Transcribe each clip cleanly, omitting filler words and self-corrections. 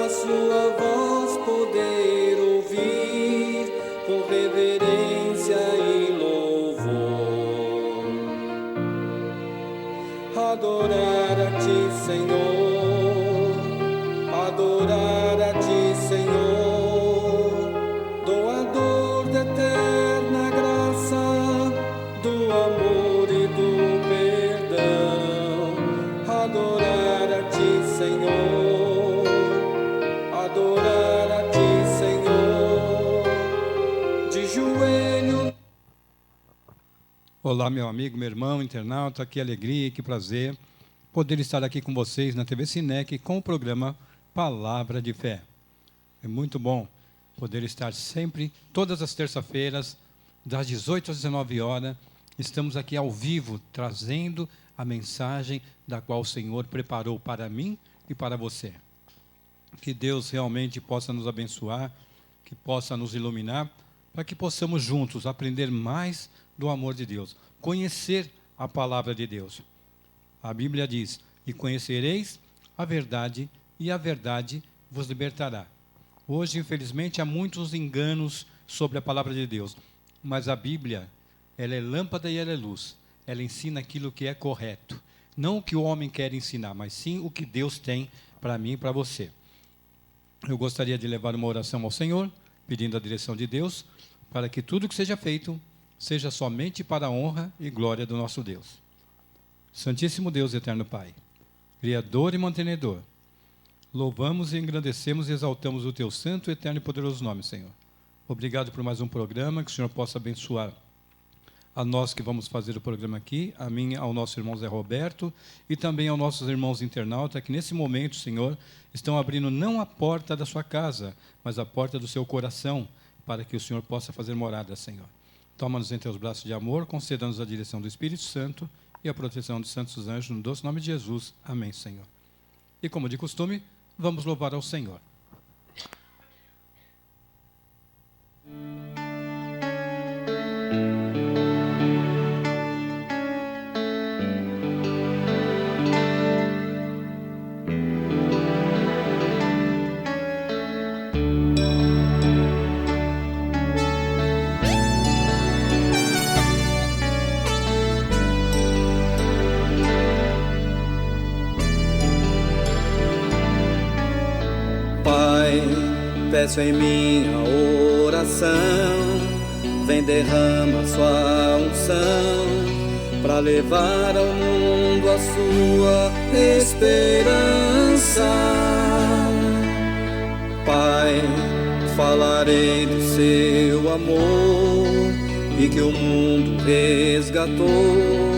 a sua voz poder ouvir, com reverência e louvor. Adorar a ti, Senhor, adorar a ti, Senhor, doador da eterna graça, do amor e do perdão. Adorar a ti, Senhor, adorar a ti, Senhor, de joelho. Olá, meu amigo, meu irmão, internauta, que alegria, que prazer poder estar aqui com vocês na TV Sinec com o programa Palavra de Fé. É muito bom poder estar sempre, todas as terças-feiras, das 18 às 19 horas, estamos aqui ao vivo, trazendo a mensagem da qual o Senhor preparou para mim e para você. Que Deus realmente possa nos abençoar, que possa nos iluminar, para que possamos juntos aprender mais do amor de Deus, conhecer a palavra de Deus. A Bíblia diz: e conhecereis a verdade, e a verdade vos libertará. Hoje, infelizmente, há muitos enganos sobre a palavra de Deus, mas a Bíblia, ela é lâmpada e ela é luz. Ela ensina aquilo que é correto, não o que o homem quer ensinar, mas sim o que Deus tem para mim e para você. Eu gostaria de levar uma oração ao Senhor, pedindo a direção de Deus, para que tudo que seja feito seja somente para a honra e glória do nosso Deus. Santíssimo Deus, eterno Pai, Criador e mantenedor, louvamos e engrandecemos e exaltamos o Teu santo, eterno e poderoso nome, Senhor. Obrigado por mais um programa, que o Senhor possa abençoar a nós que vamos fazer o programa aqui, a mim, ao nosso irmão Zé Roberto, e também aos nossos irmãos internautas, que nesse momento, Senhor, estão abrindo não a porta da sua casa, mas a porta do seu coração, para que o Senhor possa fazer morada, Senhor. Toma-nos em Teus braços de amor, conceda-nos a direção do Espírito Santo e a proteção dos santos anjos, no doce nome de Jesus. Amém, Senhor. E como de costume, vamos louvar ao Senhor. Peço em minha oração, vem derrama sua unção, para levar ao mundo a sua esperança. Pai, falarei do seu amor, e que o mundo resgatou,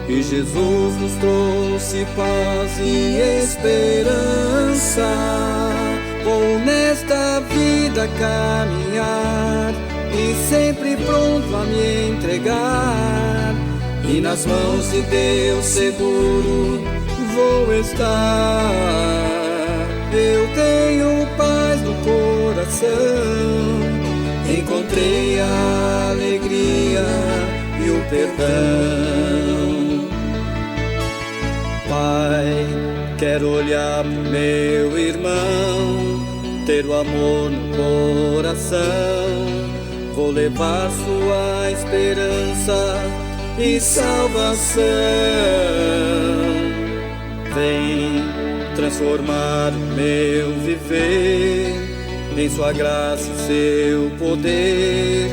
e Jesus nos trouxe paz e esperança. Vou nesta vida caminhar, e sempre pronto a me entregar, e nas mãos de Deus seguro vou estar. Eu tenho paz no coração, encontrei a alegria e o perdão. Pai, quero olhar pro meu irmão, ter o amor no coração, vou levar sua esperança e salvação. Vem transformar o meu viver em sua graça e seu poder,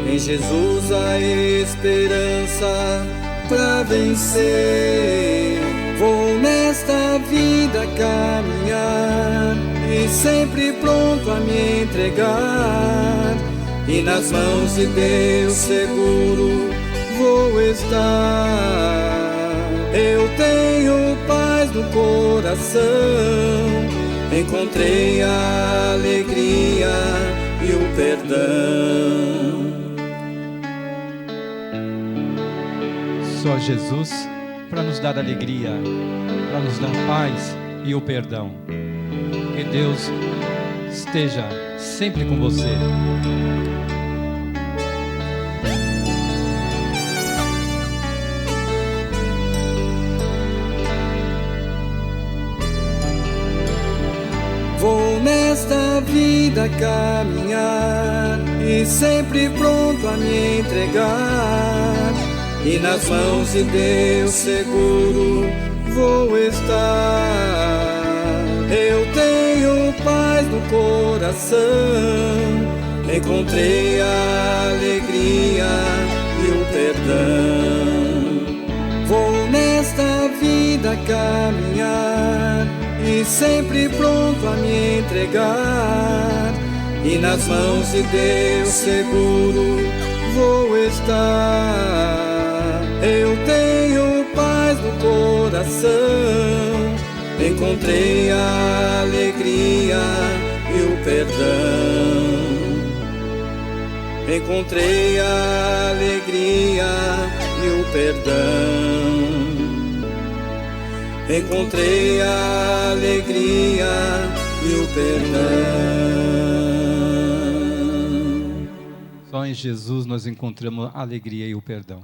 em Jesus a esperança pra vencer. Vou nesta vida caminhar, e sempre pronto a me entregar, e nas mãos de Deus seguro vou estar. Eu tenho paz no coração, encontrei a alegria e o perdão. Só Jesus para nos dar alegria, para nos dar paz e o perdão. Que Deus esteja sempre com você. nesta vida caminhar e sempre pronto a me entregar, e nas mãos de Deus seguro vou estar. Eu tenho paz no coração, encontrei a alegria e o perdão. Vou nesta vida caminhar e sempre pronto a me entregar, e nas mãos de Deus seguro vou estar. Eu tenho paz no coração, encontrei a alegria e o perdão. Encontrei a alegria e o perdão. Encontrei a alegria e o perdão. Só em Jesus nós encontramos a alegria e o perdão.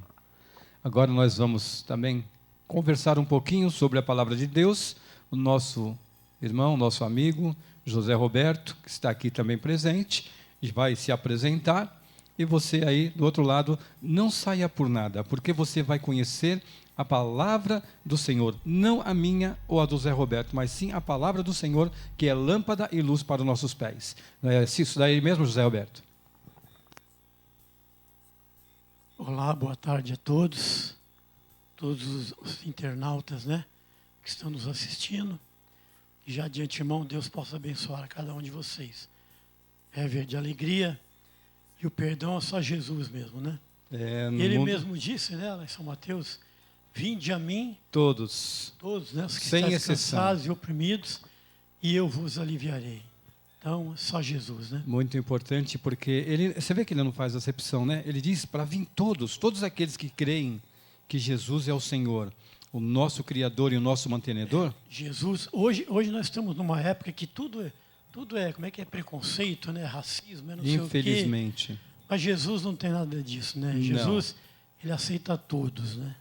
Agora nós vamos também conversar um pouquinho sobre a palavra de Deus. O nosso irmão, nosso amigo, José Roberto, que está aqui também presente, vai se apresentar. E você aí, do outro lado, não saia por nada, porque você vai conhecer a palavra do Senhor, não a minha ou a do Zé Roberto, mas sim a palavra do Senhor, que é lâmpada e luz para os nossos pés. Não é isso daí mesmo, José Roberto? Olá, boa tarde a todos os internautas, né, que estão nos assistindo. E já de antemão, Deus possa abençoar a cada um de vocês. É ver de alegria, e o perdão é só Jesus mesmo, né? Ele mesmo disse, né, lá em São Mateus, vinde a mim, todos, né, os que estáis cansados e oprimidos, e eu vos aliviarei. Então, é só Jesus, né? Muito importante, porque você vê que ele não faz acepção, né? Ele diz para vir todos aqueles que creem que Jesus é o Senhor, o nosso Criador e o nosso mantenedor. Jesus, hoje nós estamos numa época que tudo é, como é que é, preconceito, né? Racismo, não sei o quê. Infelizmente. Mas Jesus não tem nada disso, né? Jesus, ele aceita todos, né?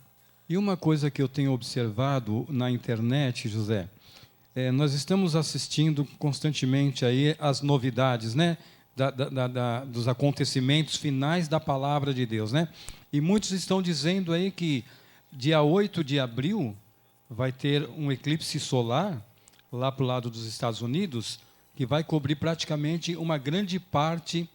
E uma coisa que eu tenho observado na internet, José, nós estamos assistindo constantemente aí as novidades, né? Dos acontecimentos finais da palavra de Deus, né? E muitos estão dizendo aí que dia 8 de abril vai ter um eclipse solar lá para o lado dos Estados Unidos, que vai cobrir praticamente uma grande parte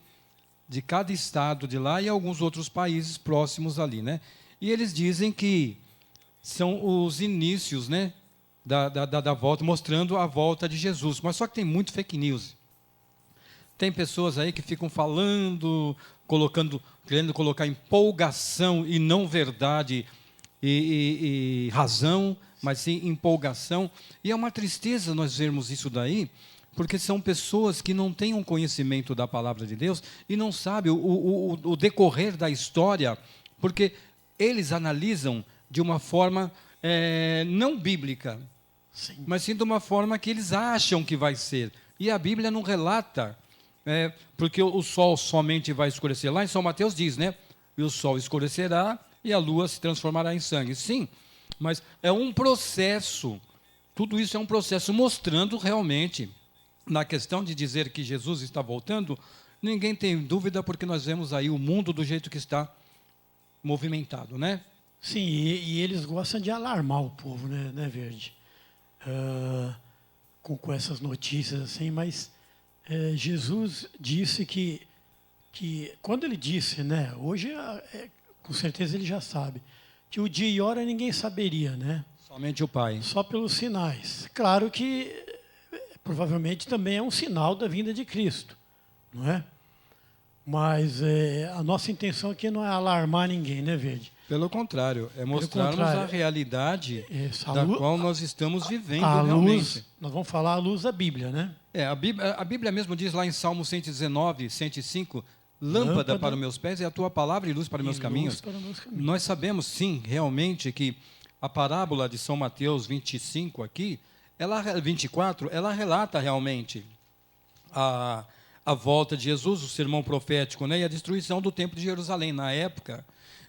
de cada estado de lá e alguns outros países próximos ali, né? E eles dizem que são os inícios, né, da volta, mostrando a volta de Jesus. Mas só que tem muito fake news. Tem pessoas aí que ficam falando, querendo colocar empolgação e não verdade e razão, mas sim empolgação. E é uma tristeza nós vermos isso daí, porque são pessoas que não têm um conhecimento da palavra de Deus e não sabem o decorrer da história, porque eles analisam de uma forma não bíblica, Sim. mas sim de uma forma que eles acham que vai ser. E a Bíblia não relata, porque o sol somente vai escurecer. Lá em São Mateus diz, né? E o sol escurecerá e a lua se transformará em sangue. Sim, mas é um processo, tudo isso é um processo mostrando realmente, na questão de dizer que Jesus está voltando, ninguém tem dúvida, porque nós vemos aí o mundo do jeito que está movimentado, né? Sim, e eles gostam de alarmar o povo, né Verde? Com essas notícias assim, mas Jesus disse que quando ele disse, né? Hoje, com certeza ele já sabe, que o dia e hora ninguém saberia, né? Somente o Pai. Só pelos sinais. Claro que provavelmente também é um sinal da vinda de Cristo, não é? Mas a nossa intenção aqui não é alarmar ninguém, né, Verde? Pelo contrário, é mostrarmos a realidade qual nós estamos vivendo realmente. Nós vamos falar à luz da Bíblia, né? A Bíblia mesmo diz lá em Salmo 119, 105, lâmpada para os meus pés é a tua palavra e luz para meus caminhos. Nós sabemos, sim, realmente, que a parábola de São Mateus 25 aqui, 24, ela relata realmente a volta de Jesus, o sermão profético, né, e a destruição do templo de Jerusalém. Na época,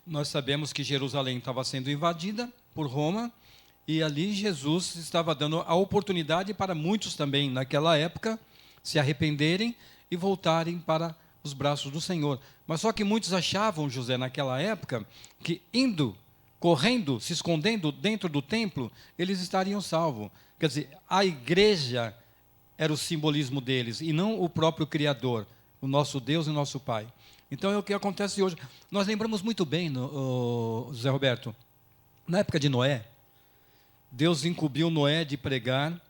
nós sabemos que Jerusalém estava sendo invadida por Roma, e ali Jesus estava dando a oportunidade para muitos também, naquela época, se arrependerem e voltarem para os braços do Senhor. Mas só que muitos achavam, José, naquela época, que indo, correndo, se escondendo dentro do templo, eles estariam salvos. Quer dizer, a igreja era o simbolismo deles, e não o próprio Criador, o nosso Deus e o nosso Pai. Então é o que acontece hoje. Nós lembramos muito bem, José Roberto, na época de Noé, Deus incumbiu Noé de pregar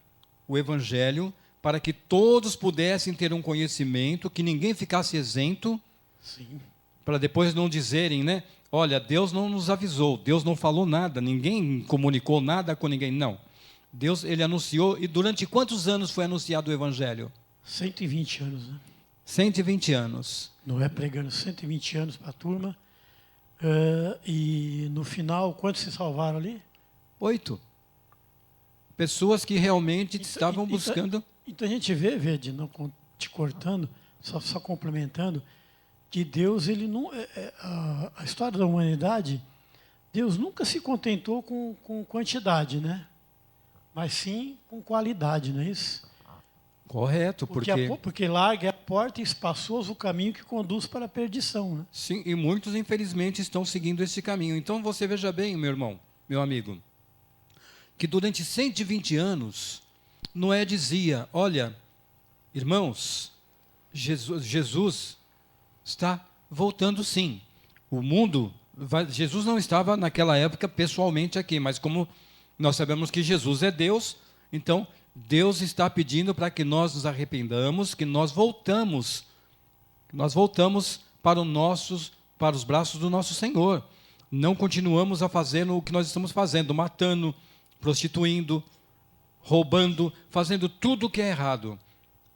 o Evangelho para que todos pudessem ter um conhecimento, que ninguém ficasse isento, Sim. para depois não dizerem, né? Olha, Deus não nos avisou, Deus não falou nada, ninguém comunicou nada com ninguém. Não. Deus, ele anunciou, e durante quantos anos foi anunciado o Evangelho? 120 anos, né? 120 anos. Noé pregando 120 anos para a turma. E no final, quantos se salvaram ali? 8. Pessoas que realmente estavam Então, buscando... Então a gente vê, de não te cortando, só complementando, que Deus, ele não, a história da humanidade, Deus nunca se contentou com quantidade, né? Mas sim com qualidade, não é isso? Correto, Porque larga é a porta e espaçoso o caminho que conduz para a perdição, né? Sim, e muitos, infelizmente, estão seguindo esse caminho. Então, você veja bem, meu irmão, meu amigo, que durante 120 anos, Noé dizia, olha, irmãos, Jesus está voltando sim. O mundo, Jesus não estava naquela época pessoalmente aqui, mas como nós sabemos que Jesus é Deus, então Deus está pedindo para que nós nos arrependamos, que nós voltamos para os braços do nosso Senhor. Não continuamos a fazer o que nós estamos fazendo, matando, prostituindo, roubando, fazendo tudo o que é errado.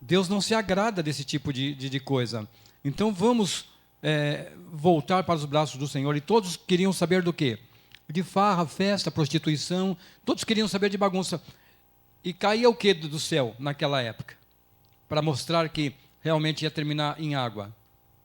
Deus não se agrada desse tipo de coisa. Então vamos voltar para os braços do Senhor. E todos queriam saber do quê? De farra, festa, prostituição, todos queriam saber de bagunça. E caía o que do céu naquela época? Para mostrar que realmente ia terminar em água.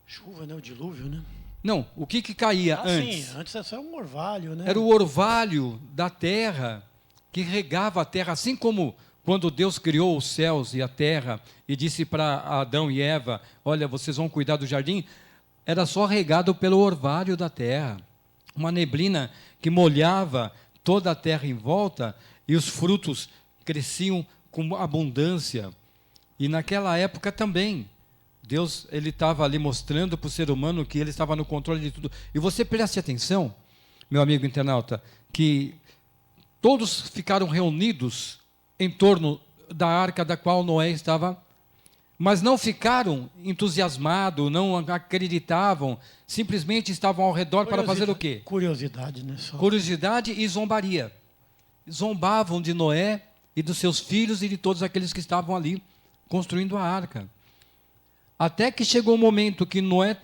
Chuva, né? O dilúvio, né? Não, o que caía antes? Sim, antes era só um orvalho, né? Era o orvalho da terra, que regava a terra, assim como quando Deus criou os céus e a terra e disse para Adão e Eva, olha, vocês vão cuidar do jardim, era só regado pelo orvalho da terra. Uma neblina que molhava toda a terra em volta e os frutos cresciam com abundância. E naquela época também, Deus ele estava ali mostrando para o ser humano que ele estava no controle de tudo. E você preste atenção, meu amigo internauta, que todos ficaram reunidos em torno da arca da qual Noé estava, mas não ficaram entusiasmados, não acreditavam, simplesmente estavam ao redor para fazer o quê? Curiosidade, né? Só. Curiosidade e zombaria. Zombavam de Noé e dos seus filhos e de todos aqueles que estavam ali construindo a arca. Até que chegou o momento que Noé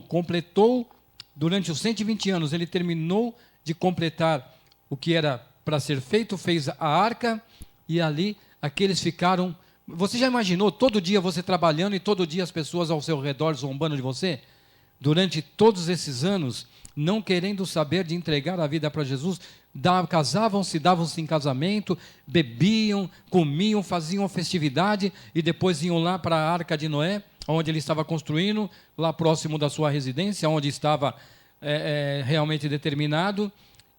completou, durante os 120 anos, ele terminou de completar o que era para ser feito, fez a arca, e ali aqueles ficaram... Você já imaginou todo dia você trabalhando e todo dia as pessoas ao seu redor zombando de você? Durante todos esses anos, não querendo saber de entregar a vida para Jesus, casavam-se, davam-se em casamento, bebiam, comiam, faziam festividade e depois iam lá para a arca de Noé, onde ele estava construindo, lá próximo da sua residência, onde estava realmente determinado,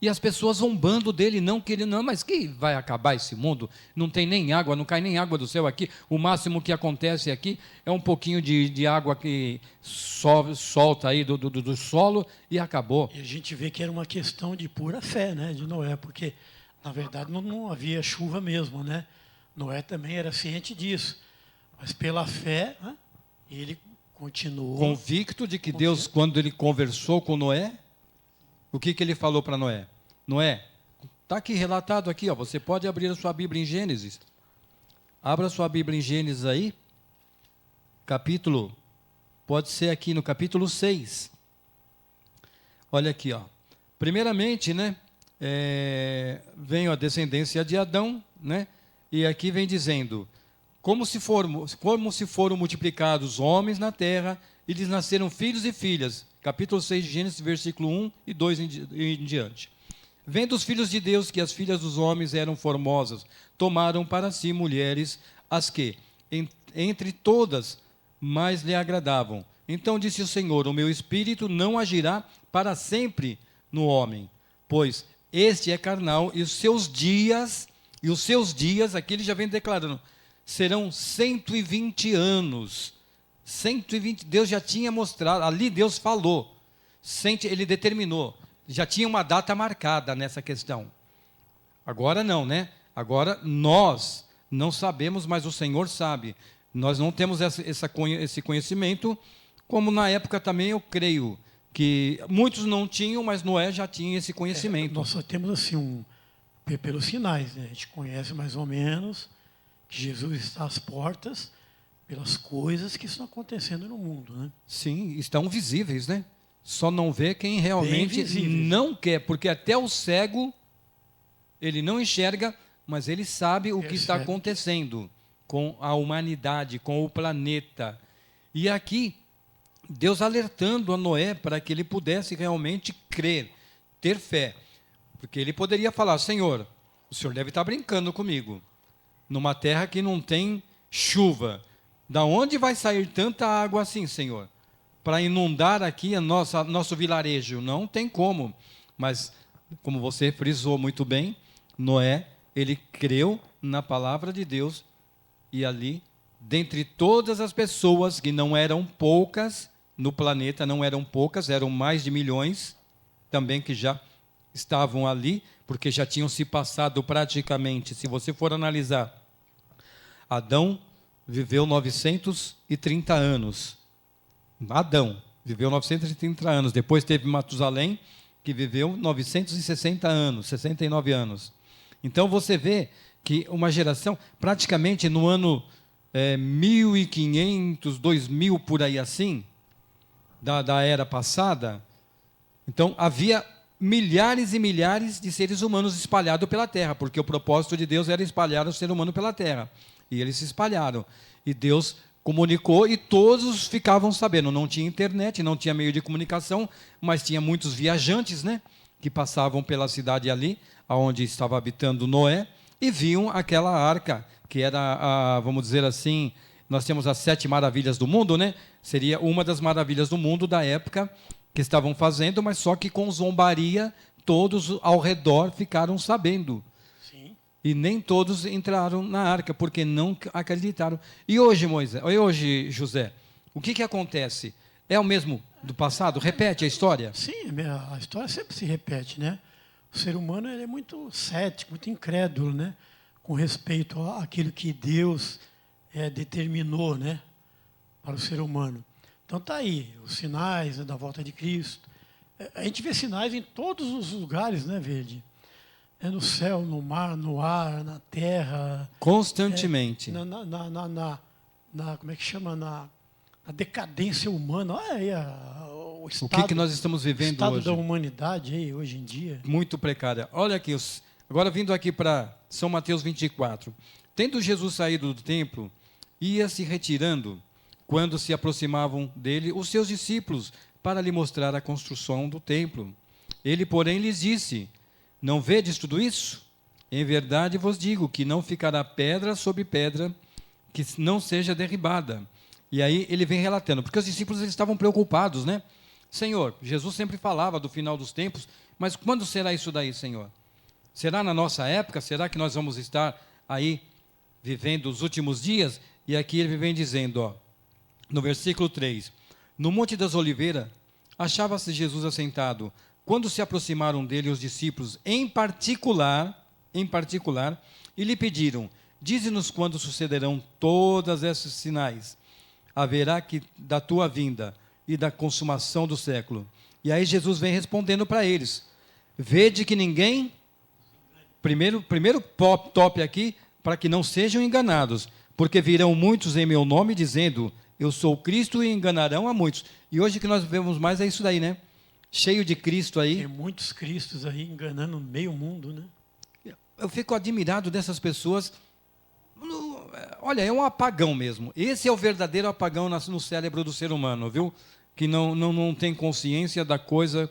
e as pessoas zombando dele, não querendo, não, mas que vai acabar esse mundo? Não tem nem água, não cai nem água do céu aqui, o máximo que acontece aqui é um pouquinho de água que solta aí do solo e acabou. E a gente vê que era uma questão de pura fé, né, de Noé, porque, na verdade, não havia chuva mesmo, né? Noé também era ciente disso, mas pela fé, né, ele continuou... Convicto de que Deus, quando ele conversou com Noé, o que ele falou para Noé? Noé, está aqui relatado aqui, ó, você pode abrir a sua Bíblia em Gênesis. Abra a sua Bíblia em Gênesis aí, pode ser aqui no capítulo 6. Olha aqui, ó. Primeiramente, né, vem a descendência de Adão, né, e aqui vem dizendo, como se foram multiplicados os homens na terra, e lhes nasceram filhos e filhas. Capítulo 6 de Gênesis, versículo 1 e 2 em diante. Vendo os filhos de Deus que as filhas dos homens eram formosas, tomaram para si mulheres, as que entre todas, mas lhe agradavam. Então disse o Senhor: o meu espírito não agirá para sempre no homem, pois este é carnal, e os seus dias, aqui ele já vem declarando, serão 120 anos. 120, Deus já tinha mostrado, ali Deus falou, ele determinou, já tinha uma data marcada nessa questão. Agora não, né? Agora nós não sabemos, mas o Senhor sabe. Nós não temos esse conhecimento, como na época também eu creio que muitos não tinham, mas Noé já tinha esse conhecimento. Nós só temos assim pelos sinais, né? A gente conhece mais ou menos que Jesus está às portas pelas coisas que estão acontecendo no mundo, né? Sim, estão visíveis, né? Só não vê quem realmente não quer, porque até o cego, ele não enxerga, mas ele sabe o que está acontecendo com a humanidade, com o planeta. E aqui, Deus alertando a Noé para que ele pudesse realmente crer, ter fé. Porque ele poderia falar: Senhor, o Senhor deve estar brincando comigo. Numa terra que não tem chuva. Da onde vai sair tanta água assim, Senhor? Para inundar aqui nosso vilarejo? Não tem como. Mas, como você frisou muito bem, Noé, ele creu na palavra de Deus. E ali, dentre todas as pessoas, que não eram poucas no planeta, não eram poucas, eram mais de milhões, também que já estavam ali, porque já tinham se passado praticamente, se você for analisar, Adão viveu 930 anos. Adão viveu 930 anos. Depois teve Matusalém, que viveu 960 anos, 69 anos. Então você vê que uma geração, praticamente no ano 1500, 2000, por aí assim, da era passada, então havia milhares e milhares de seres humanos espalhados pela terra, porque o propósito de Deus era espalhar o ser humano pela terra. E eles se espalharam. E Deus comunicou e todos ficavam sabendo. Não tinha internet, não tinha meio de comunicação, mas tinha muitos viajantes, né, que passavam pela cidade ali, onde estava habitando Noé, e viam aquela arca, que era, vamos dizer assim, nós temos as 7 maravilhas do mundo, né? Seria uma das maravilhas do mundo da época que estavam fazendo, mas só que com zombaria, todos ao redor ficaram sabendo. Sim. E nem todos entraram na arca, porque não acreditaram. E hoje, José, o que acontece? É o mesmo do passado? Repete a história? Sim, a história sempre se repete, né? O ser humano ele é muito cético, muito incrédulo, né? Com respeito àquilo que Deus determinou, né? Para o ser humano. Então está aí, os sinais, né, da volta de Cristo. A gente vê sinais em todos os lugares, né, Verde? No céu, no mar, no ar, na terra. Constantemente. Como é que chama? Na decadência humana. Olha aí o estado. O que nós estamos vivendo hoje? O estado hoje? da humanidade aí, hoje em dia. Muito precária. Olha aqui, agora vindo aqui para São Mateus 24. Tendo Jesus saído do templo, ia se retirando, quando se aproximavam dele os seus discípulos, para lhe mostrar a construção do templo. Ele, porém, lhes disse: não vedes tudo isso? Em verdade vos digo que não ficará pedra sobre pedra que não seja derribada. E aí ele vem relatando, porque os discípulos eles estavam preocupados, né? Senhor, Jesus sempre falava do final dos tempos, mas quando será isso daí, Senhor? Será na nossa época? Será que nós vamos estar aí vivendo os últimos dias? E aqui ele vem dizendo, no versículo 3, no Monte das Oliveiras, achava-se Jesus assentado. Quando se aproximaram dele os discípulos, em particular, e lhe pediram: dize-nos quando sucederão todos esses sinais. Haverá que da tua vinda e da consumação do século. E aí Jesus vem respondendo para eles: vede que ninguém, primeiro top aqui, para que não sejam enganados, porque virão muitos em meu nome dizendo: eu sou Cristo, e enganarão a muitos. E hoje o que nós vemos mais é isso daí, né? Cheio de Cristo aí. Tem muitos Cristos aí enganando meio mundo, né? Eu fico admirado dessas pessoas. Olha, é um apagão mesmo. Esse é o verdadeiro apagão no cérebro do ser humano, viu? Que não tem consciência da coisa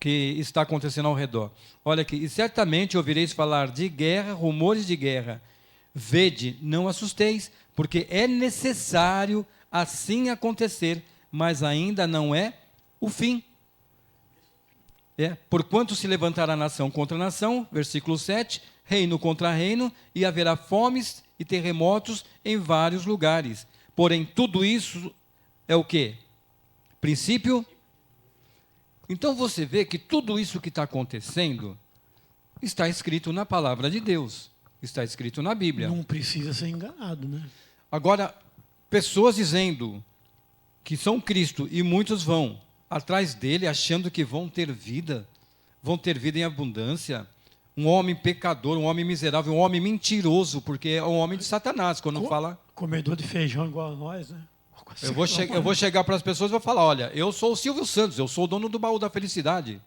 que está acontecendo ao redor. Olha aqui, e certamente ouvireis falar de guerra, rumores de guerra. Vede, não assusteis, porque é necessário assim acontecer, mas ainda não é o fim. Porquanto se levantará nação contra nação, versículo 7, reino contra reino, e haverá fomes e terremotos em vários lugares. Porém, tudo isso é o quê? Princípio. Então você vê que tudo isso que está acontecendo está escrito na palavra de Deus, está escrito na Bíblia. Não precisa ser enganado, né? Agora, pessoas dizendo que são Cristo e muitos vão atrás dele achando que vão ter vida em abundância. Um homem pecador, um homem miserável, um homem mentiroso, porque é um homem de Satanás, quando fala... Comedor de feijão igual a nós, né? Eu vou chegar para as pessoas e vou falar, olha, eu sou o Silvio Santos, eu sou o dono do baú da felicidade.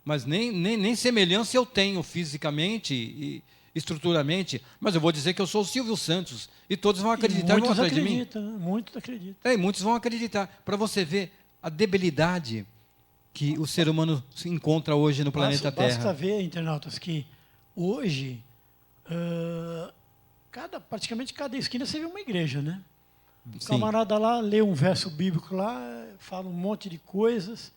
Mas nem semelhança eu tenho fisicamente e estruturalmente, mas eu vou dizer que eu sou o Silvio Santos. E todos vão acreditar muitos atrás de mim. acreditam, né? Muitos acreditam. E muitos vão acreditar. Para você ver a debilidade que o ser humano se encontra hoje no planeta Terra. Basta ver, internautas, que hoje, praticamente cada esquina você vê uma igreja, né? O camarada lá lê um verso bíblico lá, fala um monte de coisas,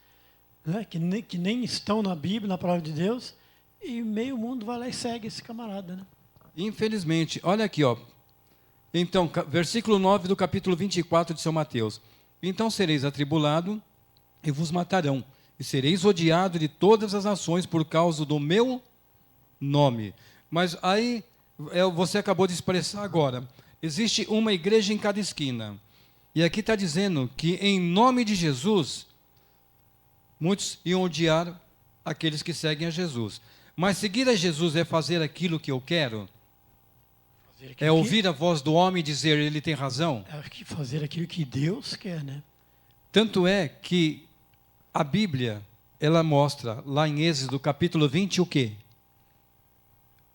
né, que nem estão na Bíblia, na palavra de Deus, e meio mundo vai lá e segue esse camarada, né? Infelizmente, olha aqui, ó. Então, versículo 9 do capítulo 24 de São Mateus. Então sereis atribulado e vos matarão, e sereis odiado de todas as nações por causa do meu nome. Mas aí, você acabou de expressar agora, existe uma igreja em cada esquina. E aqui está dizendo que em nome de Jesus, muitos iam odiar aqueles que seguem a Jesus. Mas seguir a Jesus é fazer aquilo que eu quero? É ouvir a voz do homem e dizer, ele tem razão? É fazer aquilo que Deus quer, né? Tanto é que a Bíblia, ela mostra lá em Êxodo capítulo 20 o quê?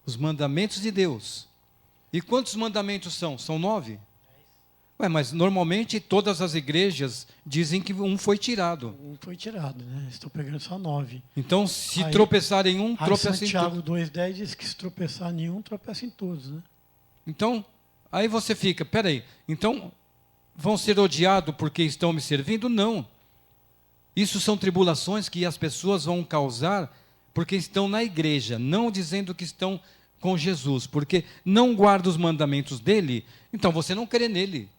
Os mandamentos de Deus. E quantos mandamentos são? São 9? Mas normalmente todas as igrejas dizem que um foi tirado. Um foi tirado, né? Estou pegando só 9. Então, se tropeçar em um, tropeça em todos. Santiago 2,10 diz que se tropeçar em um, tropeça em todos, né? Então, aí você fica, peraí, então vão ser odiados porque estão me servindo? Não. Isso são tribulações que as pessoas vão causar porque estão na igreja, não dizendo que estão com Jesus, porque não guarda os mandamentos dele, então você não crê nele.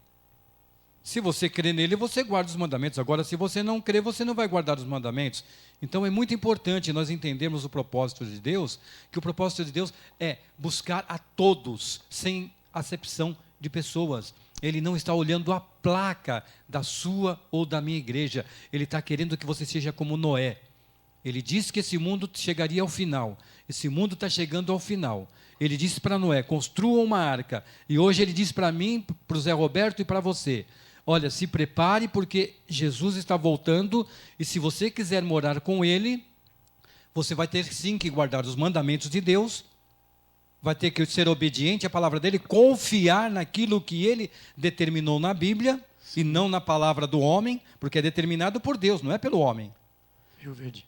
Se você crê nele, você guarda os mandamentos. Agora, se você não crê, você não vai guardar os mandamentos. Então, é muito importante nós entendermos o propósito de Deus, que o propósito de Deus é buscar a todos, sem acepção de pessoas. Ele não está olhando a placa da sua ou da minha igreja. Ele está querendo que você seja como Noé. Ele disse que esse mundo chegaria ao final. Esse mundo está chegando ao final. Ele disse para Noé, construa uma arca. E hoje ele diz para mim, para o Zé Roberto e para você, olha, se prepare porque Jesus está voltando e se você quiser morar com ele, você vai ter sim que guardar os mandamentos de Deus, vai ter que ser obediente à palavra dele, confiar naquilo que ele determinou na Bíblia e não na palavra do homem, porque é determinado por Deus, não é pelo homem. Rio Verde.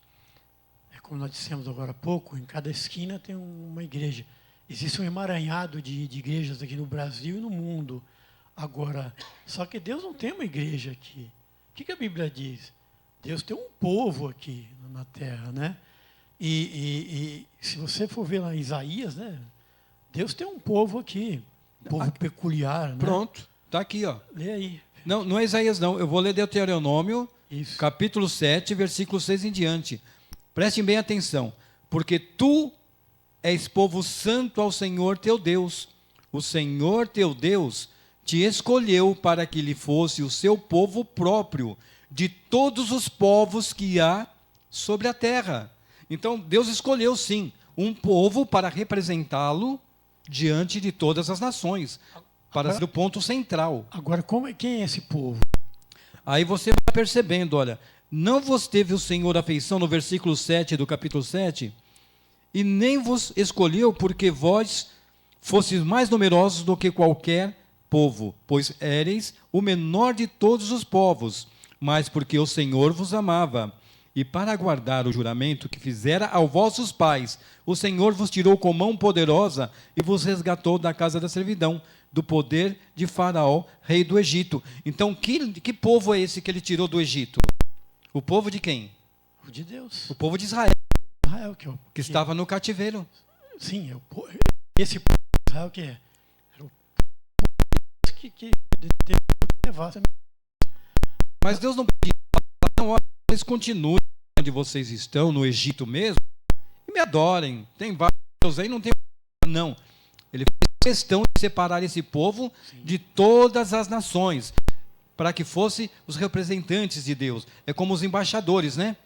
Como nós dissemos agora há pouco, em cada esquina tem uma igreja. Existe um emaranhado de igrejas aqui no Brasil e no mundo. Agora, só que Deus não tem uma igreja aqui. O que a Bíblia diz? Deus tem um povo aqui na terra, né? E se você for ver lá em Isaías, né? Deus tem um povo aqui, um povo peculiar, né? Pronto, está aqui, ó. Lê aí. Não é Isaías não, eu vou ler Deuteronômio, Isso. capítulo 7, versículo 6 em diante. Prestem bem atenção, porque tu és povo santo ao Senhor teu Deus. O Senhor teu Deus te escolheu para que lhe fosse o seu povo próprio, de todos os povos que há sobre a terra. Então, Deus escolheu, sim, um povo para representá-lo diante de todas as nações, para ser o ponto central. Agora, quem é esse povo? Aí você vai percebendo, olha, não vos teve o Senhor afeição, no versículo 7 do capítulo 7, e nem vos escolheu porque vós fosseis mais numerosos do que qualquer povo, pois éreis o menor de todos os povos, mas porque o Senhor vos amava, E para guardar o juramento que fizera aos vossos pais, o Senhor vos tirou com mão poderosa e vos resgatou da casa da servidão, do poder de Faraó, rei do Egito. Então, que povo é esse que ele tirou do Egito? O povo de quem? O de Deus. O povo de Israel, Israel que estava no cativeiro. Sim, esse povo de Israel que é. Era o povo que levasse. Mas Deus não podia falar, não, olha, vocês continuem onde vocês estão, no Egito mesmo, e me adorem. Tem vários Deus aí, não tem. Não. Ele fez questão de separar esse povo de todas as nações, para que fossem os representantes de Deus. É como os embaixadores, né?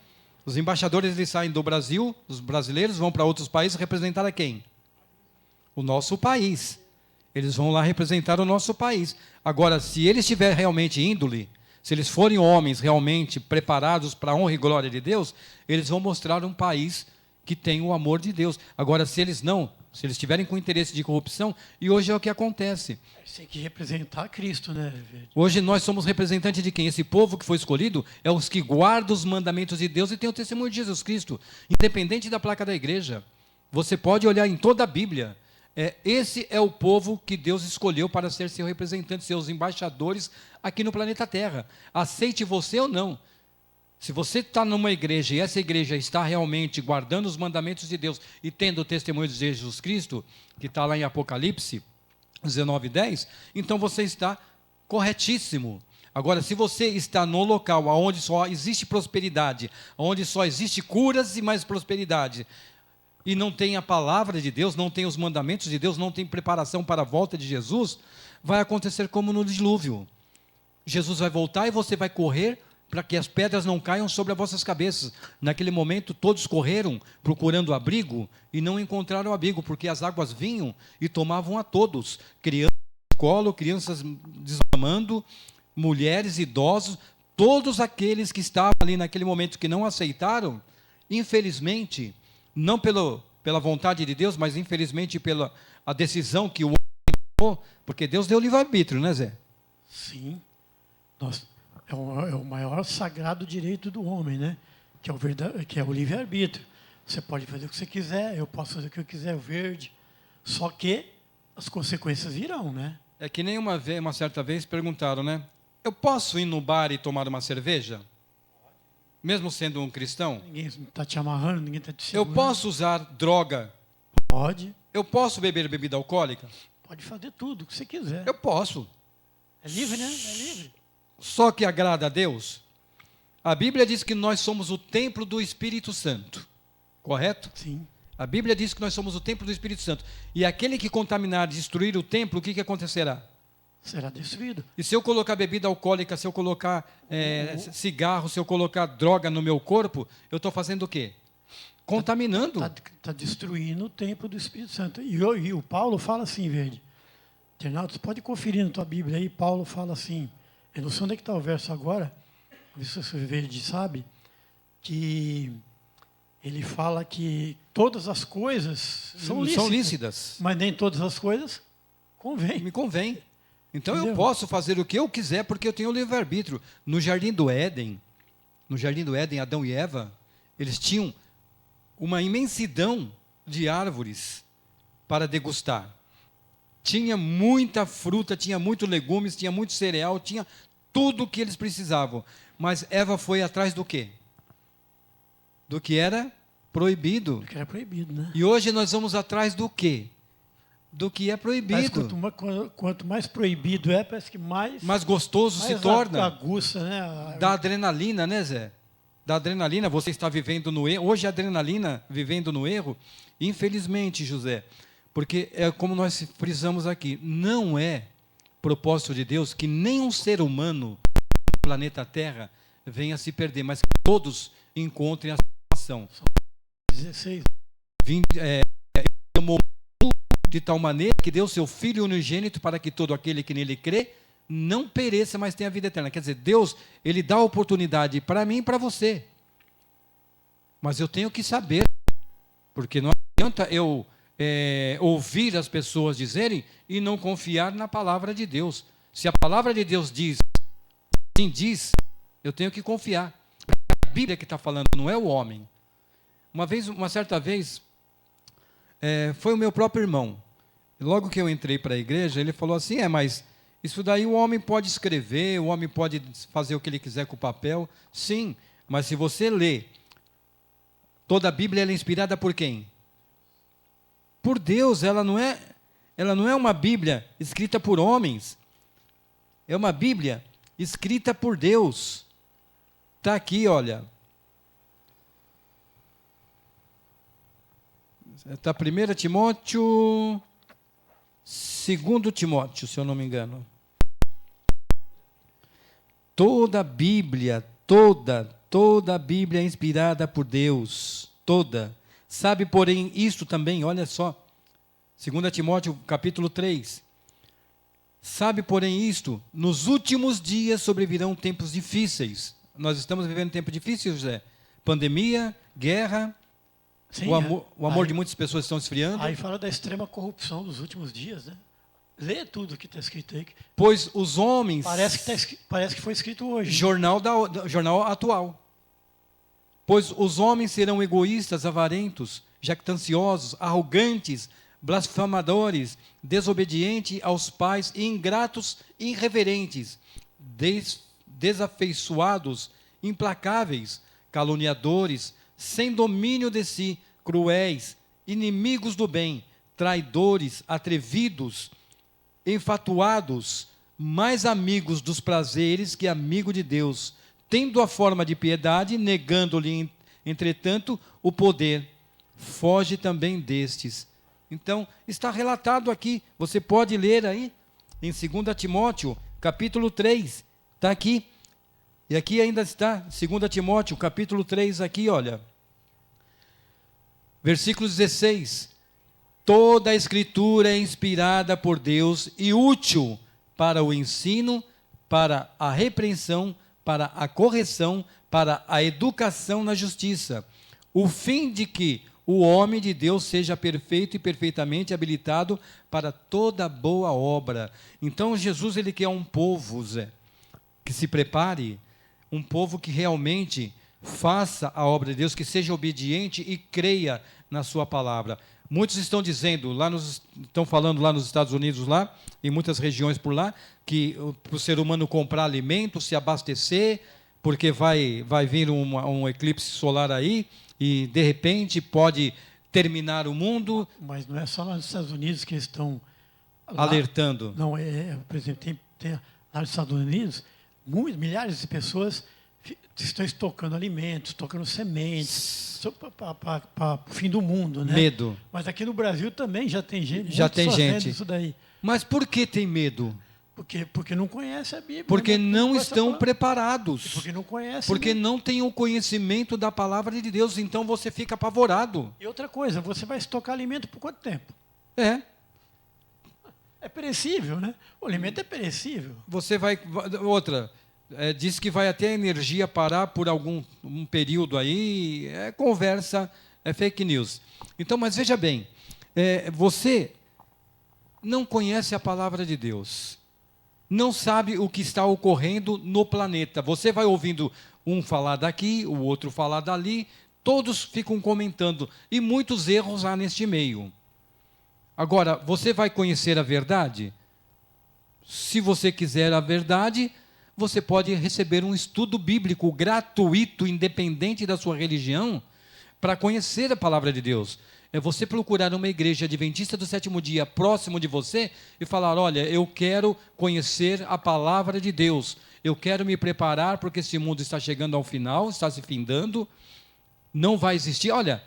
Os embaixadores, eles saem do Brasil, os brasileiros vão para outros países representar a quem? O nosso país. Eles vão lá representar o nosso país. Agora, se eles tiverem realmente índole, se eles forem homens realmente preparados para a honra e glória de Deus, eles vão mostrar um país que tem o amor de Deus. Agora, se eles não, se eles estiverem com interesse de corrupção, e hoje é o que acontece. Eles têm que representar Cristo, né? Hoje nós somos representantes de quem? Esse povo que foi escolhido é os que guardam os mandamentos de Deus e tem o testemunho de Jesus Cristo. Independente da placa da igreja. Você pode olhar em toda a Bíblia. Esse é o povo que Deus escolheu para ser seu representante, seus embaixadores aqui no planeta Terra. Aceite você ou não. Se você está numa igreja e essa igreja está realmente guardando os mandamentos de Deus e tendo o testemunho de Jesus Cristo, que está lá em Apocalipse 19:10, então você está corretíssimo. Agora, se você está no local onde só existe prosperidade, onde só existe curas e mais prosperidade, e não tem a palavra de Deus, não tem os mandamentos de Deus, não tem preparação para a volta de Jesus, vai acontecer como no dilúvio. Jesus vai voltar e você vai correr para que as pedras não caiam sobre as vossas cabeças. Naquele momento, todos correram procurando abrigo e não encontraram abrigo, porque as águas vinham e tomavam a todos. Crianças de colo, crianças desmamando, mulheres, idosos, todos aqueles que estavam ali naquele momento que não aceitaram, infelizmente, não pela vontade de Deus, mas infelizmente pela a decisão que o homem tomou, porque Deus deu livre-arbítrio, né, Zé? Sim. É o maior sagrado direito do homem, né? Que é o livre-arbítrio. Você pode fazer o que você quiser, eu posso fazer o que eu quiser, o verde. Só que as consequências virão, né? É que nem uma certa vez perguntaram, né? Eu posso ir no bar e tomar uma cerveja? Mesmo sendo um cristão? Ninguém está te amarrando, ninguém está te Eu segurando. posso usar droga? Pode. Eu posso beber bebida alcoólica? Pode fazer tudo o que você quiser. Eu posso. É livre, né? É livre. Só que agrada a Deus? A Bíblia diz que nós somos o templo do Espírito Santo. Correto? Sim. A Bíblia diz que nós somos o templo do Espírito Santo. E aquele que contaminar, destruir o templo, o que acontecerá? Será destruído. E se eu colocar bebida alcoólica, se eu colocar cigarro, se eu colocar droga no meu corpo, eu estou fazendo o quê? Contaminando. Está destruindo o templo do Espírito Santo. E o Paulo fala assim, Verde. Internauta, você pode conferir na tua Bíblia aí, Paulo fala assim, eu não sei onde é que está o verso agora, se você Verde sabe, que ele fala que todas as coisas são lícitas, mas nem todas as coisas convêm. Me convém. Então Entendeu? eu posso fazer o que eu quiser porque eu tenho o livre-arbítrio. No Jardim do Éden, Adão e Eva, eles tinham uma imensidão de árvores para degustar. Tinha muita fruta, tinha muitos legumes, tinha muito cereal, tinha tudo o que eles precisavam. Mas Eva foi atrás do quê? Do que era proibido. Do que era proibido, né? E hoje nós vamos atrás do quê? Do que é proibido. Mas quanto mais proibido é, parece que mais gostoso se torna. Aguça, né? Da adrenalina, né, Zé? Da adrenalina, você está vivendo no erro. Hoje a adrenalina vivendo no erro, infelizmente, José, porque é como nós frisamos aqui, não é propósito de Deus que nenhum ser humano no planeta Terra venha se perder, mas que todos encontrem a salvação. 16. Amou de tal maneira que deu seu Filho unigênito para que todo aquele que nele crê não pereça, mas tenha vida eterna. Quer dizer, Deus, Ele dá a oportunidade para mim e para você. Mas eu tenho que saber, porque não adianta eu ouvir as pessoas dizerem e não confiar na palavra de Deus. Se a palavra de Deus diz, sim diz, eu tenho que confiar. Bíblia que está falando, não é o homem. Uma certa vez, foi o meu próprio irmão. Logo que eu entrei para a igreja, ele falou assim, mas isso daí o homem pode escrever, o homem pode fazer o que ele quiser com o papel. Sim, mas se você lê, toda a Bíblia ela é inspirada por quem? Por Deus. Ela não é uma Bíblia escrita por homens. É uma Bíblia escrita por Deus. Está aqui, olha. Está 1 Timóteo, 2 Timóteo, se eu não me engano. Toda a Bíblia, toda a Bíblia é inspirada por Deus. Toda. Sabe, porém, isto também, olha só. 2 Timóteo, capítulo 3. Sabe, porém, isto, nos últimos dias sobrevirão tempos difíceis. Nós estamos vivendo tempos difíceis, José. Pandemia, guerra. Sim, o amor de muitas pessoas estão esfriando. Aí fala da extrema corrupção dos últimos dias, né? Lê tudo que está escrito aí. Pois os homens... Parece que foi escrito hoje. Jornal atual. Pois os homens serão egoístas, avarentos, jactanciosos, arrogantes, blasfemadores, desobedientes aos pais, ingratos, irreverentes, desafeiçoados, implacáveis, caluniadores, sem domínio de si, cruéis, inimigos do bem, traidores, atrevidos, enfatuados, mais amigos dos prazeres que amigo de Deus, tendo a forma de piedade, negando-lhe, entretanto, o poder. Foge também destes. Então, está relatado aqui, você pode ler aí, em 2 Timóteo, capítulo 3, está aqui. E aqui ainda está, 2 Timóteo, capítulo 3, aqui, olha. Versículo 16. Toda a Escritura é inspirada por Deus e útil para o ensino, para a repreensão, para a correção, para a educação na justiça, o fim de que o homem de Deus seja perfeito e perfeitamente habilitado para toda boa obra. Então, Jesus, ele quer um povo, Zé, que se prepare, um povo que realmente faça a obra de Deus, que seja obediente e creia na sua palavra. Muitos estão dizendo, estão falando lá nos Estados Unidos, lá, em muitas regiões por lá, que para o ser humano comprar alimento, se abastecer, porque vai vir um eclipse solar aí, e de repente pode terminar o mundo. Mas não é só lá nos Estados Unidos que estão alertando. Não, por exemplo, tem lá nos Estados Unidos, milhares de pessoas estão estocando alimentos, estocando sementes para o fim do mundo, né? Medo. Mas aqui no Brasil também já tem gente. Já tem gente. Isso daí. Mas por que tem medo? Porque não conhece a Bíblia. Porque não estão preparados. Porque não conhece. Porque não tem o conhecimento da palavra de Deus. Então você fica apavorado. E outra coisa, você vai estocar alimento por quanto tempo? É perecível, né? O alimento é perecível. Você vai... Outra... diz que vai até a energia parar por um período aí, conversa, fake news. Então, mas veja bem, você não conhece a palavra de Deus, não sabe o que está ocorrendo no planeta. Você vai ouvindo um falar daqui, o outro falar dali, todos ficam comentando, e muitos erros há neste meio. Agora, você vai conhecer a verdade? Se você quiser a verdade, você pode receber um estudo bíblico gratuito, independente da sua religião, para conhecer a palavra de Deus. É você procurar uma igreja adventista do sétimo dia próximo de você e falar, olha, eu quero conhecer a palavra de Deus. Eu quero me preparar porque esse mundo está chegando ao final, está se findando, não vai existir. Olha,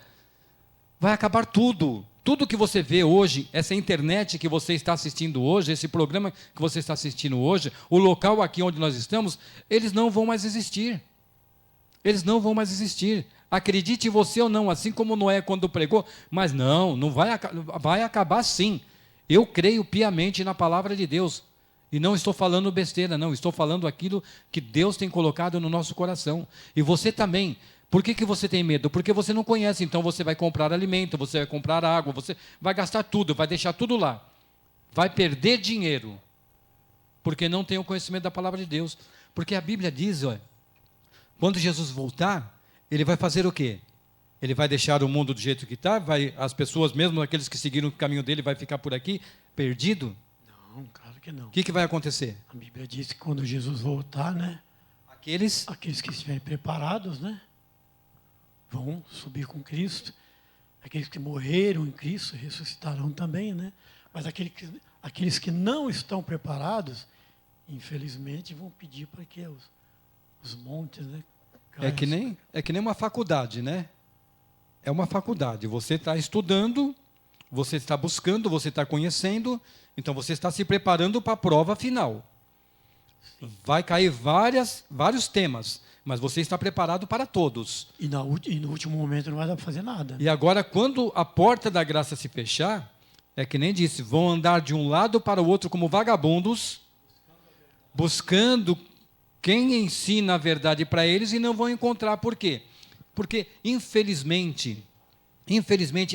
vai acabar tudo. Tudo que você vê hoje, essa internet que você está assistindo hoje, esse programa que você está assistindo hoje, o local aqui onde nós estamos, eles não vão mais existir. Eles não vão mais existir. Acredite você ou não, assim como Noé quando pregou, mas não vai acabar sim. Eu creio piamente na palavra de Deus. E não estou falando besteira, não. Estou falando aquilo que Deus tem colocado no nosso coração. E você também. Por que você tem medo? Porque você não conhece, então você vai comprar alimento, você vai comprar água, você vai gastar tudo, vai deixar tudo lá. Vai perder dinheiro, porque não tem o conhecimento da palavra de Deus. Porque a Bíblia diz, olha, quando Jesus voltar, ele vai fazer o quê? Ele vai deixar o mundo do jeito que está? As pessoas, mesmo aqueles que seguiram o caminho dele, vai ficar por aqui perdido? Não, claro que não. O que vai acontecer? A Bíblia diz que quando Jesus voltar, né? Aqueles Aqueles que estiverem preparados, né? Vão subir com Cristo. Aqueles que morreram em Cristo ressuscitarão também, né? Mas aqueles que não estão preparados, infelizmente, vão pedir para que os montes, né? é que nem uma faculdade, né? É uma faculdade. Você está estudando, você está buscando, você está conhecendo, então você está se preparando para a prova final. Vai cair vários temas, mas você está preparado para todos. E no último momento não vai dar para fazer nada. E agora, quando a porta da graça se fechar, é que nem disse, vão andar de um lado para o outro como vagabundos, buscando quem ensina a verdade para eles e não vão encontrar. Por quê? Porque, infelizmente,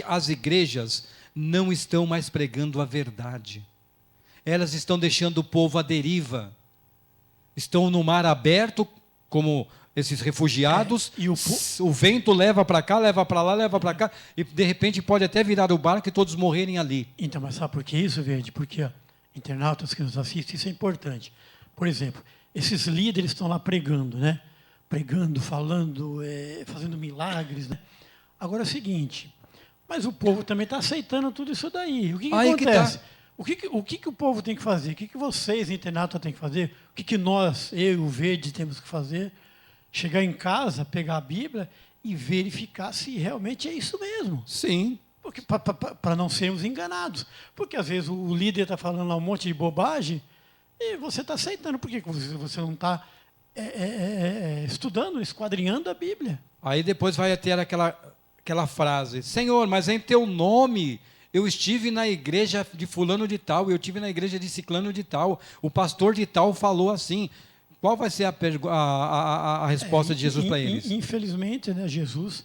as igrejas não estão mais pregando a verdade. Elas estão deixando o povo à deriva. Estão no mar aberto, como esses refugiados, o vento leva para cá, leva para lá, leva para cá, e de repente pode até virar o barco e todos morrerem ali. Então, mas sabe por que isso, Verde? Porque, ó, internautas que nos assistem, isso é importante. Por exemplo, esses líderes estão lá pregando, né? Pregando, falando, fazendo milagres, né? Agora é o seguinte, mas o povo também está aceitando tudo isso daí. O que acontece? O que o povo tem que fazer? O que vocês, internautas, têm que fazer? O que nós, eu e o Verde, temos que fazer? Chegar em casa, pegar a Bíblia e verificar se realmente é isso mesmo. Sim. Para não sermos enganados. Porque, às vezes, o líder está falando lá um monte de bobagem e você está aceitando. Por que você não está estudando, esquadrinhando a Bíblia? Aí depois vai ter aquela frase, Senhor, mas em teu nome eu estive na igreja de fulano de tal, eu estive na igreja de ciclano de tal, o pastor de tal falou assim. Qual vai ser a resposta de Jesus para eles? Infelizmente, né, Jesus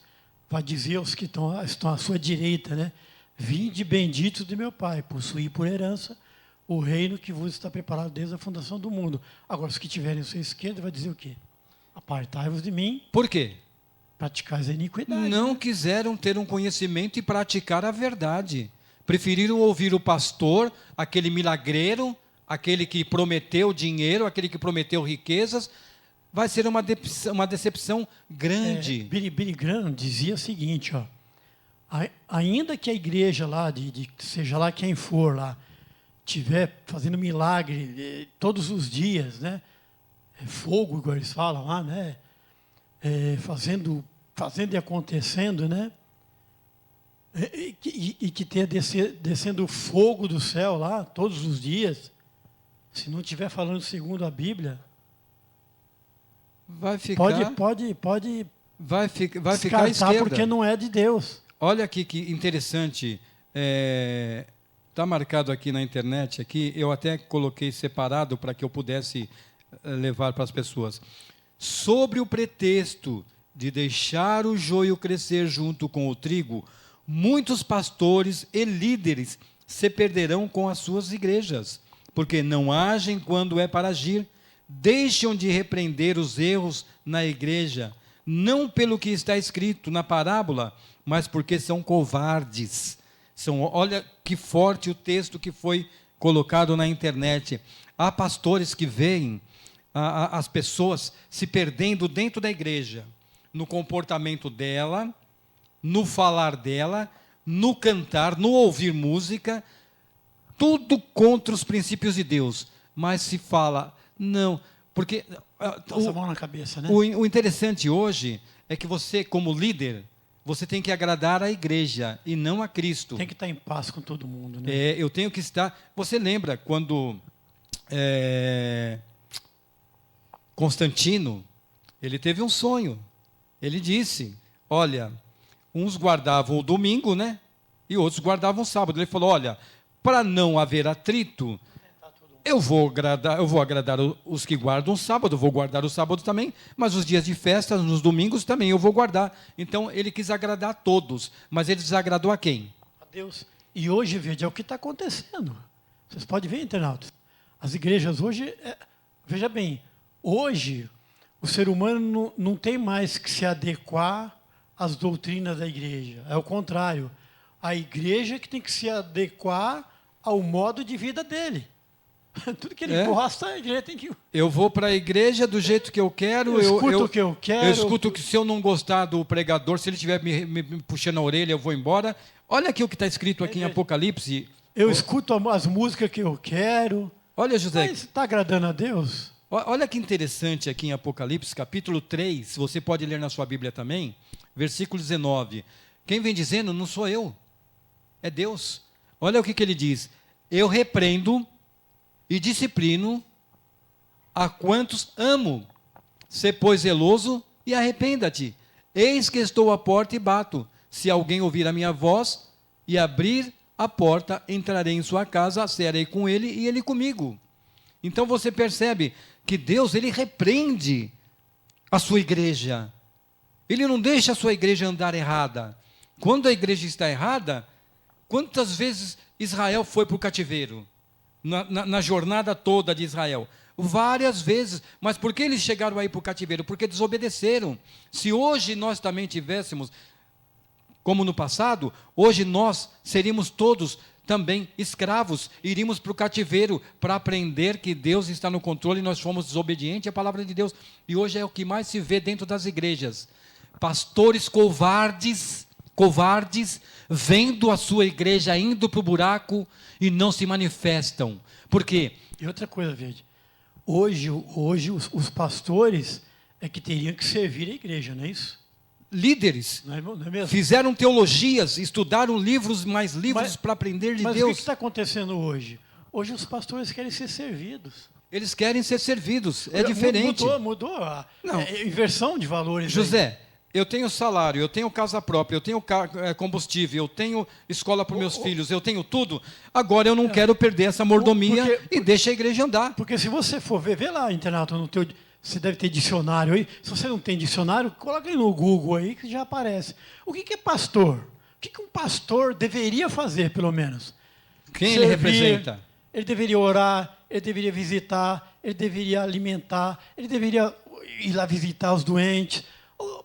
vai dizer aos que estão à sua direita, né? Vinde benditos de meu Pai, possuí por herança o reino que vos está preparado desde a fundação do mundo. Agora, os que tiverem à sua esquerda, vai dizer o quê? Apartai-vos de mim. Por quê? Praticais a iniquidade. Não quiseram ter um conhecimento e praticar a verdade. Preferiram ouvir o pastor, aquele milagreiro, aquele que prometeu dinheiro, aquele que prometeu riquezas. Vai ser uma decepção grande. Billy Graham dizia o seguinte, ó, ainda que a igreja lá, seja lá quem for lá, estiver fazendo milagre todos os dias, né? Fogo, igual eles falam lá, né? Fazendo e acontecendo, né? E que tenha descendo fogo do céu lá todos os dias, se não estiver falando segundo a Bíblia, vai ficar, vai ficar à esquerda, porque não é de Deus. Olha aqui que interessante, está marcado aqui na internet, aqui, eu até coloquei separado para que eu pudesse levar para as pessoas. Sobre o pretexto de deixar o joio crescer junto com o trigo, muitos pastores e líderes se perderão com as suas igrejas, porque não agem quando é para agir, deixam de repreender os erros na igreja, não pelo que está escrito na parábola, mas porque são covardes. Olha que forte o texto que foi colocado na internet. Há pastores que veem as pessoas se perdendo dentro da igreja, no comportamento dela, no falar dela, no cantar, no ouvir música, tudo contra os princípios de Deus. Mas se fala, não, porque... Passa a mão na cabeça, né? O interessante hoje é que você, como líder, você tem que agradar a igreja e não a Cristo. Tem que estar em paz com todo mundo, né? Eu tenho que estar... Você lembra quando Constantino, ele teve um sonho. Ele disse, olha, uns guardavam o domingo, né? E outros guardavam o sábado. Ele falou, olha, para não haver atrito, eu vou agradar os que guardam o sábado, vou guardar o sábado também, mas os dias de festa, nos domingos também eu vou guardar. Então, ele quis agradar a todos, mas ele desagradou a quem? A Deus. E hoje, veja, é o que está acontecendo. Vocês podem ver, internautas. As igrejas hoje, veja bem, hoje, o ser humano não tem mais que se adequar às doutrinas da igreja. É o contrário. A igreja que tem que se adequar ao modo de vida dele. Tudo que ele gosta, a igreja tem que... Eu vou para a igreja do jeito que eu quero. Eu escuto o que eu quero. Eu escuto que se eu não gostar do pregador, se ele estiver me puxando a orelha, eu vou embora. Olha aqui o que está escrito aqui em Apocalipse. Eu escuto as músicas que eu quero. Olha, José. Mas está agradando a Deus? Olha que interessante aqui em Apocalipse, capítulo 3. Você pode ler na sua Bíblia também. Versículo 19. Quem vem dizendo não sou eu. É Deus. Olha o que ele diz. Eu repreendo e disciplino a quantos amo. Sê, pois, zeloso e arrependa-te. Eis que estou à porta e bato. Se alguém ouvir a minha voz e abrir a porta, entrarei em sua casa, cearei com ele e ele comigo. Então você percebe que Deus, ele repreende a sua igreja. Ele não deixa a sua igreja andar errada. Quando a igreja está errada, quantas vezes Israel foi para o cativeiro? Na jornada toda de Israel. Várias vezes. Mas por que eles chegaram aí para o cativeiro? Porque desobedeceram. Se hoje nós também tivéssemos, como no passado, hoje nós seríamos todos também escravos. Iríamos para o cativeiro para aprender que Deus está no controle e nós fomos desobedientes à palavra de Deus. E hoje é o que mais se vê dentro das igrejas. Pastores covardes, vendo a sua igreja indo para o buraco e não se manifestam. Por quê? E outra coisa, Verde. Hoje os pastores é que teriam que servir a igreja, não é isso? Líderes não é mesmo? Fizeram teologias, estudaram mais livros para aprender de Deus. Mas o que está acontecendo hoje? Hoje os pastores querem ser servidos. Eles querem ser servidos, é diferente. Mudou a inversão de valores. José, eu tenho salário, eu tenho casa própria, eu tenho combustível, eu tenho escola para meus filhos, eu tenho tudo. Agora eu não quero perder essa mordomia e deixa a igreja andar. Porque se você for vê lá, internauta, no teu, você deve ter dicionário aí. Se você não tem dicionário, coloca aí no Google aí que já aparece. O que é pastor? O que um pastor deveria fazer, pelo menos? Quem ele representa? Ele deveria orar, ele deveria visitar, ele deveria alimentar, ele deveria ir lá visitar os doentes.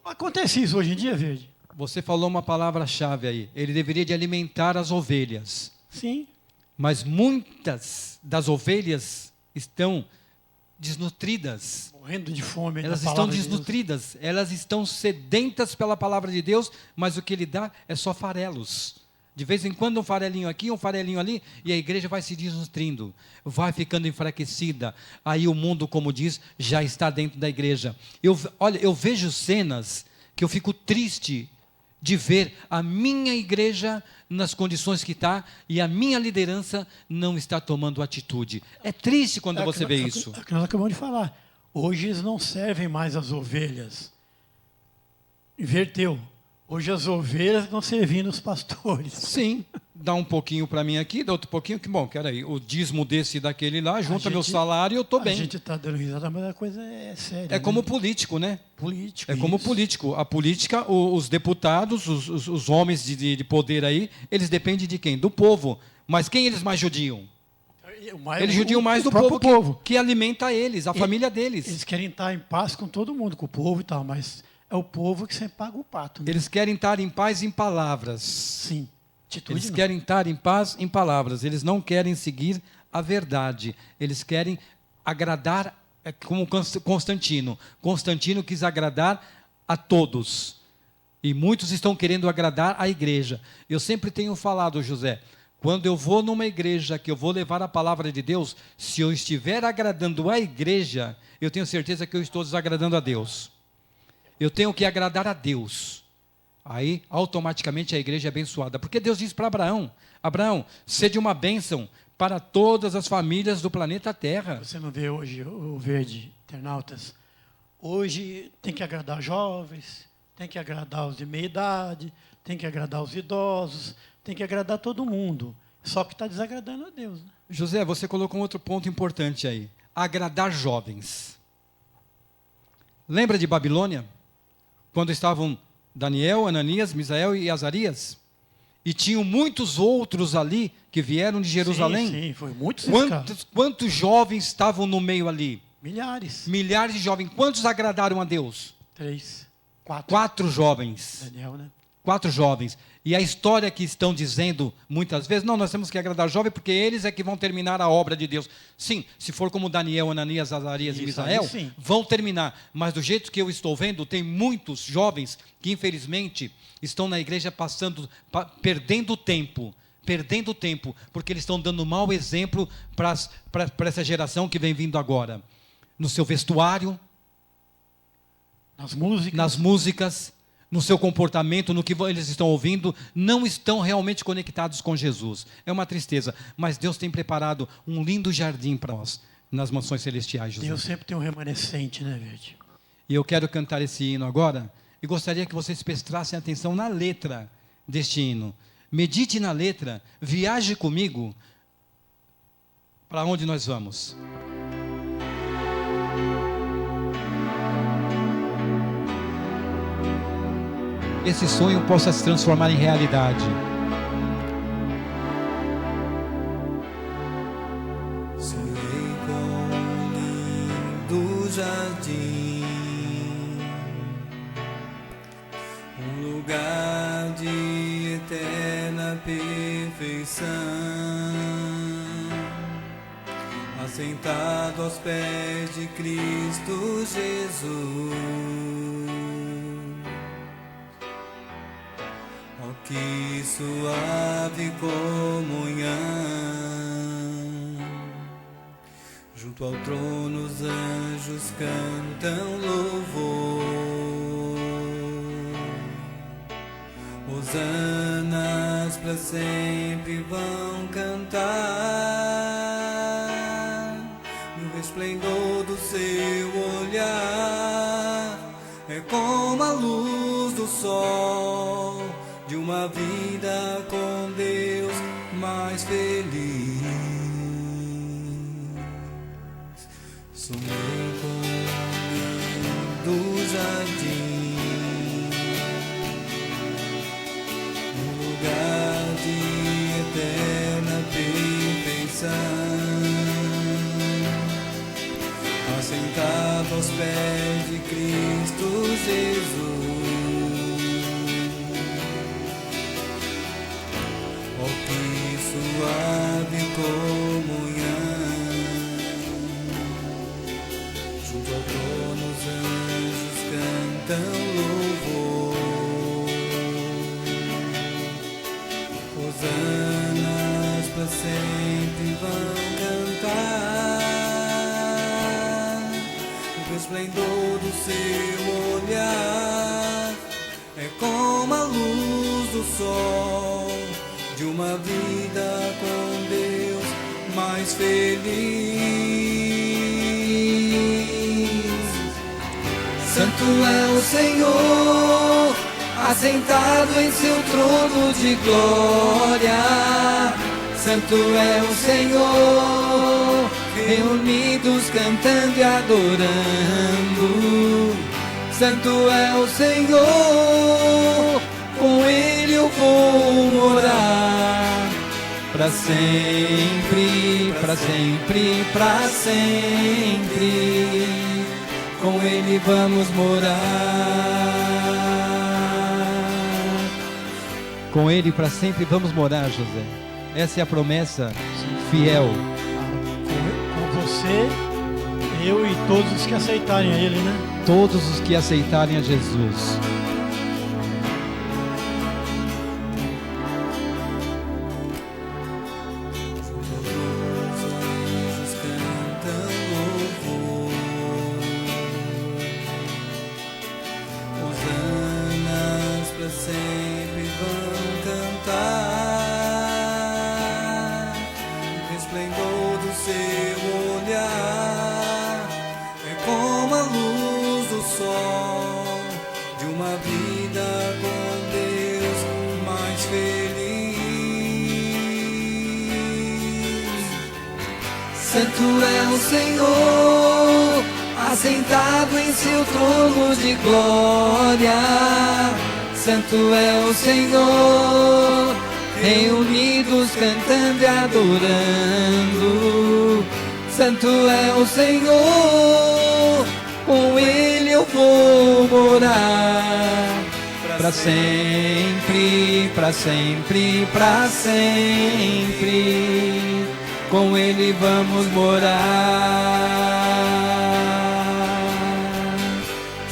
Acontece isso hoje em dia, Verde? Você falou uma palavra-chave aí. Ele deveria de alimentar as ovelhas. Sim. Mas muitas das ovelhas estão desnutridas. Morrendo de fome. Elas estão desnutridas. Elas estão sedentas pela palavra de Deus, mas o que ele dá é só farelos. De vez em quando um farelinho aqui, um farelinho ali, e a igreja vai se desnutrindo, vai ficando enfraquecida. Aí o mundo, como diz, já está dentro da igreja. Olha, eu vejo cenas que eu fico triste de ver a minha igreja nas condições que está e a minha liderança não está tomando atitude. É triste quando você vê isso. É o que nós acabamos de falar. Hoje eles não servem mais as ovelhas. Inverteu. Hoje as ovelhas estão servindo os pastores. Sim, dá um pouquinho para mim aqui, dá outro pouquinho, que bom, quero aí, o dízimo desse e daquele lá, junta meu salário e eu estou bem. A gente está dando risada, mas a coisa é séria. É como político, né? Político. É como político. A política, os deputados, os homens de poder aí, eles dependem de quem? Do povo. Mas quem eles mais judiam? Eles judiam mais do povo que alimenta eles, a família deles. Eles querem estar em paz com todo mundo, com o povo e tal, mas é o povo que sempre paga o pato. Né? Eles querem estar em paz em palavras. Sim. Eles querem estar em paz em palavras. Eles não querem seguir a verdade. Eles querem agradar, como Constantino. Constantino quis agradar a todos. E muitos estão querendo agradar a igreja. Eu sempre tenho falado, José, quando eu vou numa igreja que eu vou levar a palavra de Deus, se eu estiver agradando a igreja, eu tenho certeza que eu estou desagradando a Deus. Eu tenho que agradar a Deus. Aí, automaticamente, a igreja é abençoada. Porque Deus disse para Abraão, Abraão, sede uma bênção para todas as famílias do planeta Terra. Você não vê hoje o Verde, internautas? Hoje tem que agradar jovens, tem que agradar os de meia idade, tem que agradar os idosos, tem que agradar todo mundo. Só que está desagradando a Deus. Né? José, você colocou um outro ponto importante aí. Agradar jovens. Lembra de Babilônia? Quando estavam Daniel, Ananias, Misael e Azarias? E tinham muitos outros ali que vieram de Jerusalém. Sim, foi muitos quantos jovens estavam no meio ali? Milhares. Milhares de jovens. Quantos agradaram a Deus? 3, 4. 4 jovens. Daniel, né? 4 jovens. E a história que estão dizendo muitas vezes, não, nós temos que agradar jovens porque eles é que vão terminar a obra de Deus. Sim, se for como Daniel, Ananias, Azarias e Misael, vão terminar. Mas do jeito que eu estou vendo, tem muitos jovens que infelizmente estão na igreja perdendo tempo, porque eles estão dando mau exemplo para essa geração que vem vindo agora. No seu vestuário, nas músicas, no seu comportamento, no que eles estão ouvindo, não estão realmente conectados com Jesus. É uma tristeza, mas Deus tem preparado um lindo jardim para nós, nas mansões celestiais, José. Deus sempre tem um remanescente, né, Verde? E eu quero cantar esse hino agora, e gostaria que vocês prestassem atenção na letra deste hino. Medite na letra, viaje comigo, para onde nós vamos. Esse sonho possa se transformar em realidade. Sonhei com um lindo jardim, um lugar de eterna perfeição, assentado aos pés de Cristo Jesus. Que suave comunhão, junto ao trono os anjos cantam louvor. Hosanas para sempre vão cantar, no resplendor do seu olhar, é como a luz do sol de uma vida com Deus mais feliz. Sonhei com um lindo jardim, um lugar de eterna perfeição, assentado aos pés de Cristo Jesus. Suave comunhão, junto ao trono os anjos cantam louvor. Hosanas para sempre vão cantar, o resplendor do seu olhar é como a luz do sol de uma vida com Deus mais feliz. Santo é o Senhor, assentado em seu trono de glória. Santo é o Senhor, reunidos cantando e adorando. Santo é o Senhor, com Ele eu vou morar, para sempre, para sempre, para sempre, com Ele vamos morar. Com Ele para sempre vamos morar, José. Essa é a promessa fiel. Com você, eu e todos os que aceitarem a Ele, né? Todos os que aceitarem a Jesus. Santo é o Senhor, assentado em seu trono de glória. Santo é o Senhor, reunidos cantando e adorando. Santo é o Senhor, com Ele eu vou morar. Para sempre, para sempre, para sempre, com Ele vamos morar.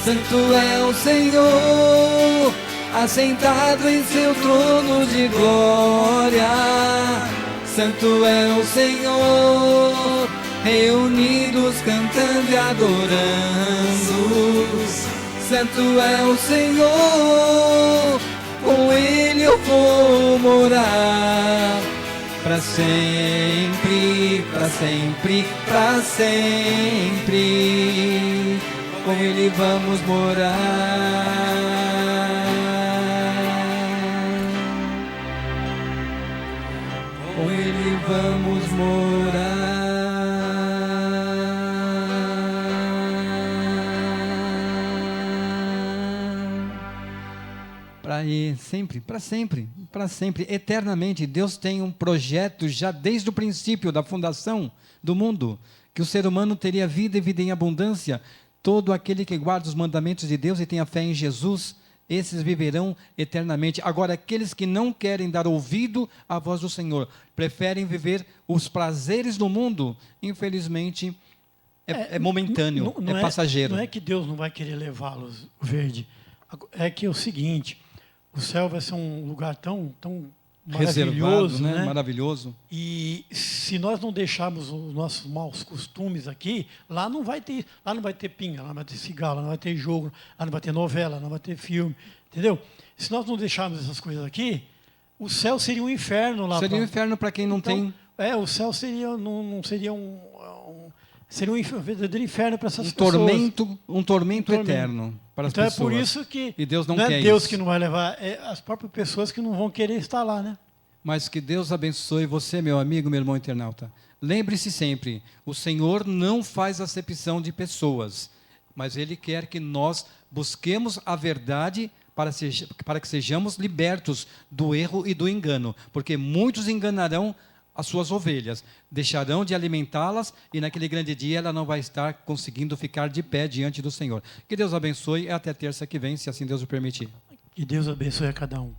Santo é o Senhor, assentado em seu trono de glória. Santo é o Senhor, reunidos cantando e adorando. Santo é o Senhor, com Ele eu vou morar. Para sempre, para sempre, para sempre, com Ele vamos morar. Com Ele vamos morar. Sempre, para sempre, para sempre, eternamente. Deus tem um projeto já desde o princípio da fundação do mundo, que o ser humano teria vida e vida em abundância. Todo aquele que guarda os mandamentos de Deus e tenha fé em Jesus, esses viverão eternamente. Agora, aqueles que não querem dar ouvido à voz do Senhor, preferem viver os prazeres do mundo, infelizmente, é momentâneo, é passageiro. Não é que Deus não vai querer levá-los, Verde. É que é o seguinte, o céu vai ser um lugar tão maravilhoso, né? Maravilhoso. E se nós não deixarmos os nossos maus costumes aqui, lá não vai ter pinga, lá não vai ter cigarro, lá não vai ter jogo, lá não vai ter novela, lá não vai ter filme, entendeu? Se nós não deixarmos essas coisas aqui, o céu seria um inferno lá. Seria um inferno para quem não tem. O céu seria não seria seria um verdadeiro inferno para essas pessoas. Um tormento tormento eterno para as então pessoas. É por isso que e Deus não é quer Deus isso. que não vai levar, é as próprias pessoas que não vão querer estar lá, né? Mas que Deus abençoe você, meu amigo, meu irmão internauta. Lembre-se sempre, o Senhor não faz acepção de pessoas, mas Ele quer que nós busquemos a verdade para que sejamos libertos do erro e do engano, porque muitos enganarão as suas ovelhas, deixarão de alimentá-las e naquele grande dia ela não vai estar conseguindo ficar de pé diante do Senhor. Que Deus abençoe e até terça que vem, se assim Deus o permitir. Que Deus abençoe a cada um.